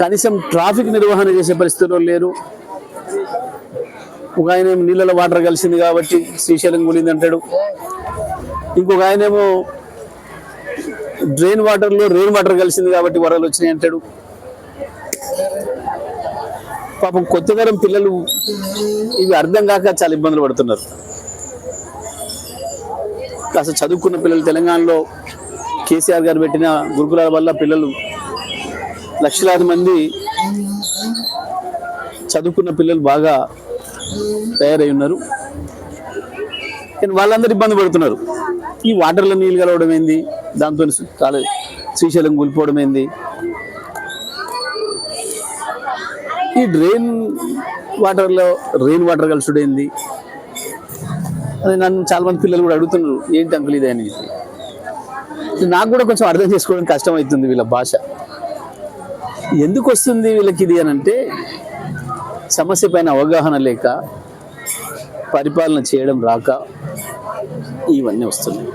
కనీసం ట్రాఫిక్ నిర్వహణ చేసే పరిస్థితుల్లో లేరు. ఒక ఆయన ఏమో నీళ్ళలో వాటర్ కలిసింది కాబట్టి శ్రీశైలం కూలింది అంటాడు. ఇంకొక ఆయనేమో డ్రైన్ వాటర్లో రెయిన్ వాటర్ కలిసింది కాబట్టి వరదలు వచ్చినాయి అంటాడు. పాపం కొత్త తరం పిల్లలు ఇవి అర్థం కాక చాలా ఇబ్బందులు పడుతున్నారు. కాస్త చదువుకున్న పిల్లలు తెలంగాణలో కేసీఆర్ గారు పెట్టిన గురుకులాల వల్ల పిల్లలు లక్షలాది మంది చదువుకున్న పిల్లలు బాగా తయారై ఉన్నారు. కానీ వాళ్ళందరూ ఇబ్బంది పడుతున్నారు. ఈ వాటర్లో నీళ్ళు కలవడం ఏంది, దాంతో శ్రీశైలం కూలిపోవడం ఏంది, ఈ డ్రైన్ వాటర్లో రెయిన్ వాటర్ కలుసుడు ఏంది, అది నన్ను చాలా మంది పిల్లలు కూడా అడుగుతున్నారు, ఏంటి అంకుల్ ఇది అని. నాకు కూడా కొంచెం అర్థం చేసుకోవడం కష్టం అవుతుంది. వీళ్ళ భాష ఎందుకు వస్తుంది వీళ్ళకి ఇది అని అంటే, సమస్య పైన అవగాహన లేక, పరిపాలన చేయడం రాక ఇవన్నీ వస్తున్నాయి.